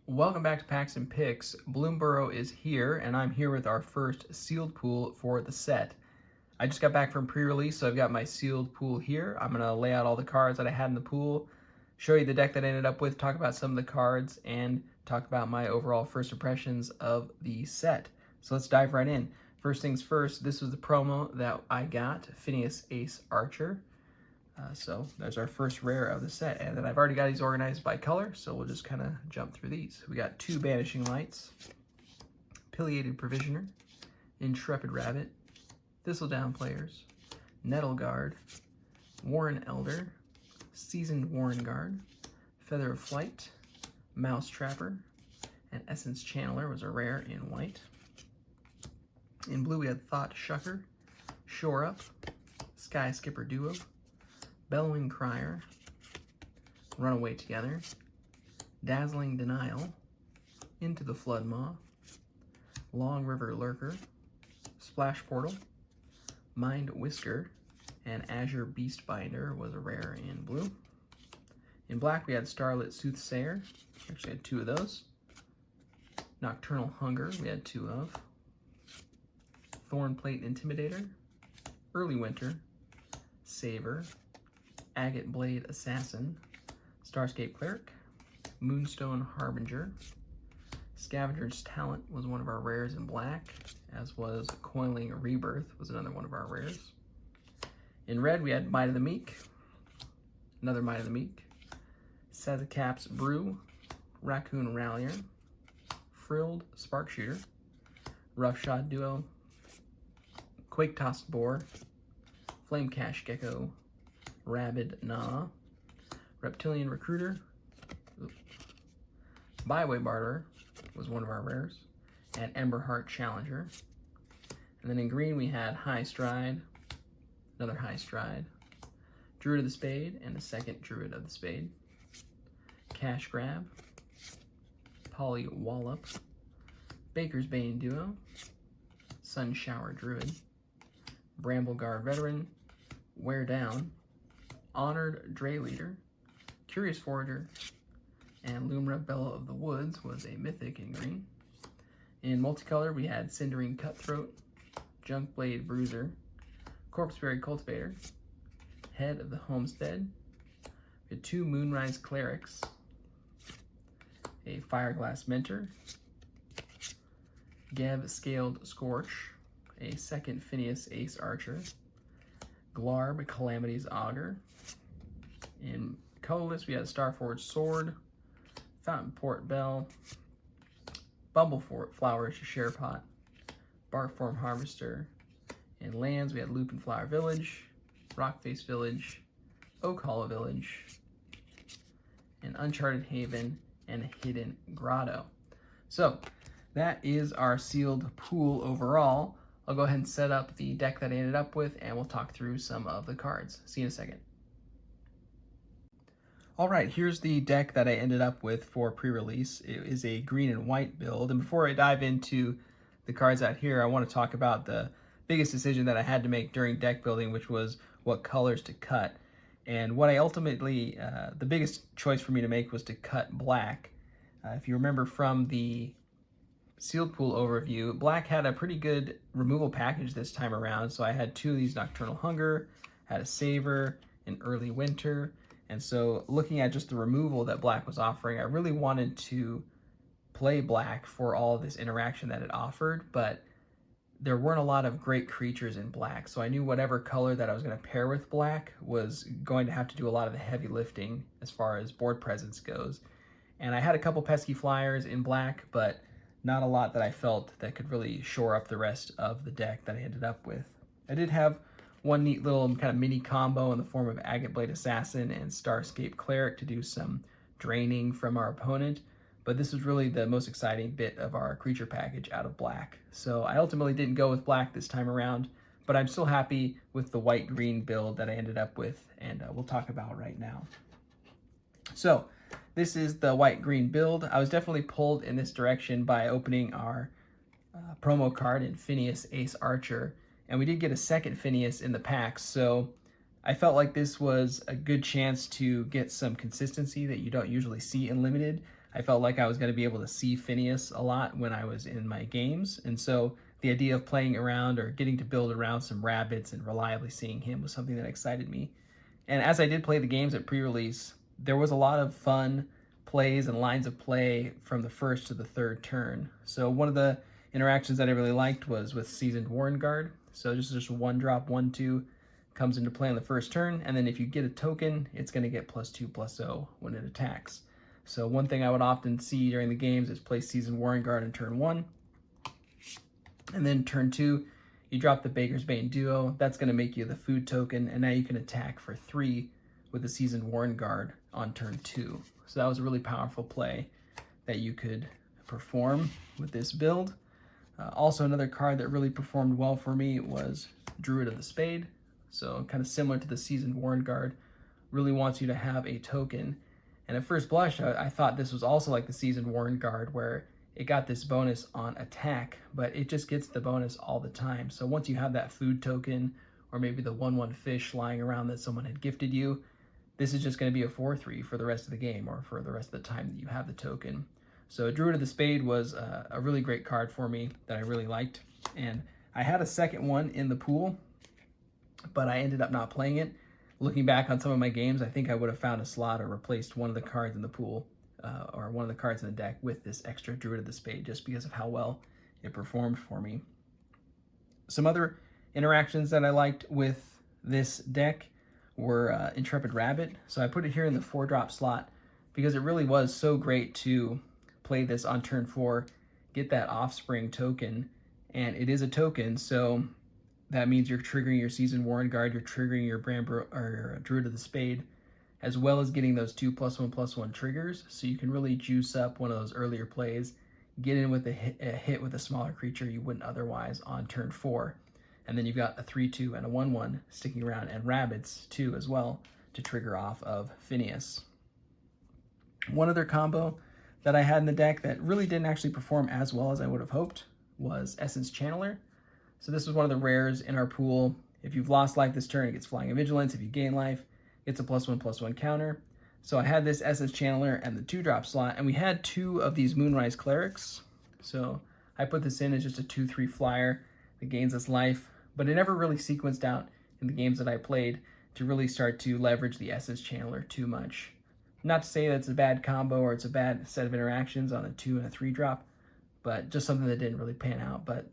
Welcome back to Packs and Picks. Bloomburrow is here, and I'm here with our first sealed pool for the set. I just got back from pre-release, so I've got my sealed pool here. I'm going to lay out all the cards that I had in the pool, show you the deck that I ended up with, talk about some of the cards, and talk about my overall first impressions of the set. So let's dive right in. First things first, this was the promo that I got, Phineas Ace Archer. So there's our first rare of the set, and then I've already got these organized by color, so we'll just kind of jump through these. We got 2 Banishing Lights, Pileated Provisioner, Intrepid Rabbit, Thistledown Players, Nettle Guard, Warren Elder, Seasoned Warren Guard, Feather of Flight, Mouse Trapper, and Essence Channeler was a rare in white. In blue we had Thought Shucker, Shore Up, Sky Skipper Duo, Bellowing Crier, Runaway Together, Dazzling Denial, Into the Flood Maw, Long River Lurker, Splash Portal, Mind Whisker, and Azure Beastbinder was a rare in blue. In black we had Starlit Soothsayer, actually had 2 of those. Nocturnal Hunger we had 2 of. Thornplate Intimidator, Early Winter, Saver, Agate Blade Assassin, Starscape Cleric, Moonstone Harbinger, Scavenger's Talent was one of our rares in black, as was Coiling Rebirth was another one of our rares. In red we had Might of the Meek, another Might of the Meek, Sazakap's Brew, Raccoon Rallier, Frilled Sparkshooter, Roughshod Duo, Quake Tossed Boar, Flame Cash Gecko, Rabid Gnaw, Reptilian Recruiter, Byway Barterer was one of our rares, and Emberheart Challenger. And then in green we had High Stride, another High Stride, Druid of the Spade, and a second Druid of the Spade, Cash Grab, Polly Wallop, Baker's Bane Duo, Sun Shower Druid, Bramble Guard Veteran, Wear Down, Honored Dray Leader, Curious Forager, and Lumra Bella of the Woods was a mythic in green. In multicolor, we had Cindering Cutthroat, Junkblade Bruiser, Corpseberry Cultivator, Head of the Homestead. We had 2 Moonrise Clerics, a Fireglass Mentor, Gev Scaled Scorch, a second Phineas Ace Archer, Glarb Calamity's Augur. In colorless, we had Starforged Sword, Fountainport Bell, Bumblefort Flowers Sharepot, Barkform Harvester. In lands, we had Lupin Flower Village, Rockface Village, Oak Hollow Village, an Uncharted Haven, and a Hidden Grotto. So that is our sealed pool overall. I'll go ahead and set up the deck that I ended up with, and we'll talk through some of the cards. See you in a second. All right, here's the deck that I ended up with for pre-release. It is a green and white build. And before I dive into the cards out here, I want to talk about the biggest decision that I had to make during deck building, which was what colors to cut. And what I ultimately, the biggest choice for me to make was to cut black. If you remember from the sealed pool overview, black had a pretty good removal package this time around. So I had 2 of these Nocturnal Hunger, had a Saver, an Early Winter. And so looking at just the removal that black was offering, I really wanted to play black for all of this interaction that it offered, but there weren't a lot of great creatures in black. So I knew whatever color that I was going to pair with black was going to have to do a lot of the heavy lifting as far as board presence goes. And I had a couple pesky flyers in black, but not a lot that I felt that could really shore up the rest of the deck that I ended up with. I did have one neat little kind of mini combo in the form of Agate Blade Assassin and Starscape Cleric to do some draining from our opponent, but this was really the most exciting bit of our creature package out of black. So I ultimately didn't go with black this time around, but I'm still happy with the white-green build that I ended up with, and we'll talk about right now. So this is the white-green build. I was definitely pulled in this direction by opening our promo card in Phineas Ace Archer, and we did get a second Phineas in the pack, so I felt like this was a good chance to get some consistency that you don't usually see in Limited. I felt like I was going to be able to see Phineas a lot when I was in my games, and so the idea of playing around or getting to build around some rabbits and reliably seeing him was something that excited me. And as I did play the games at pre-release, there was a lot of fun plays and lines of play from the first to the third turn. So one of the interactions that I really liked was with Seasoned Warren Guard. So just one drop, 1/2 comes into play on the first turn, and then if you get a token, it's going to get +2/+0 when it attacks. So one thing I would often see during the games is play Seasoned Warren Guard in turn 1, and then turn 2, you drop the Baker's Bane Duo. That's going to make you the food token, and now you can attack for 3 with the Seasoned Warren Guard on turn 2. So that was a really powerful play that you could perform with this build. Also, another card that really performed well for me was Druid of the Spade. So kind of similar to the Seasoned Warren Guard, really wants you to have a token. And at first blush, I thought this was also like the Seasoned Warren Guard, where it got this bonus on attack, but it just gets the bonus all the time. So once you have that food token, or maybe the 1/1 fish lying around that someone had gifted you, this is just going to be a 4/3 for the rest of the game, or for the rest of the time that you have the token. So Druid of the Spade was a really great card for me that I really liked. And I had a second one in the pool, but I ended up not playing it. Looking back on some of my games, I think I would have found a slot or replaced one of the cards in the pool, or one of the cards in the deck with this extra Druid of the Spade, just because of how well it performed for me. Some other interactions that I liked with this deck were Intrepid Rabbit. So I put it here in the 4-drop slot because it really was so great to play this on turn 4, get that Offspring token, and it is a token, so that means you're triggering your Seasoned Warren Guard, you're triggering your your Druid of the Spade, as well as getting those 2 +1/+1 triggers, so you can really juice up one of those earlier plays, get in with a hit with a smaller creature you wouldn't otherwise on turn 4. And then you've got a 3/2 and a 1/1 sticking around, and rabbits too as well to trigger off of Phineas. One other combo that I had in the deck that really didn't actually perform as well as I would have hoped was Essence Channeler. So this was one of the rares in our pool. If you've lost life this turn, it gets Flying and Vigilance. If you gain life, it's a +1/+1 counter. So I had this Essence Channeler and the 2-drop slot, and we had 2 of these Moonrise Clerics. So I put this in as just a 2/3 flyer that gains us life, but it never really sequenced out in the games that I played to really start to leverage the Essence Channeler too much. Not to say that it's a bad combo or it's a bad set of interactions on a 2 and a 3-drop, but just something that didn't really pan out. But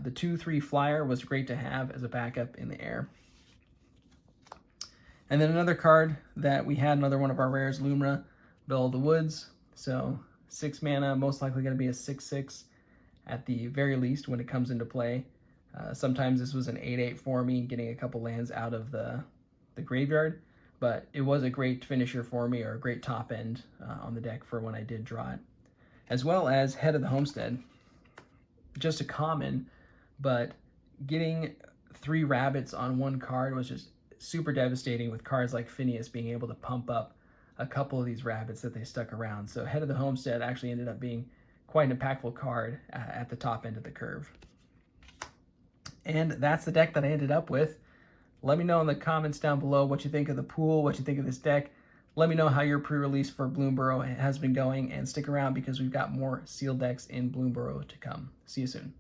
the 2/3 flyer was great to have as a backup in the air. And then another card that we had, another one of our rares, Lumra, Belle of the Woods. So 6 mana, most likely going to be a 6/6 at the very least when it comes into play. Sometimes this was an 8/8 for me, getting a couple lands out of the graveyard, but it was a great finisher for me, or a great top end on the deck for when I did draw it. As well as Head of the Homestead. Just a common, but getting 3 rabbits on one card was just super devastating, with cards like Phineas being able to pump up a couple of these rabbits that they stuck around. So Head of the Homestead actually ended up being quite an impactful card at the top end of the curve. And that's the deck that I ended up with. Let me know in the comments down below what you think of the pool, what you think of this deck. Let me know how your pre-release for Bloomburrow has been going, and stick around because we've got more sealed decks in Bloomburrow to come. See you soon.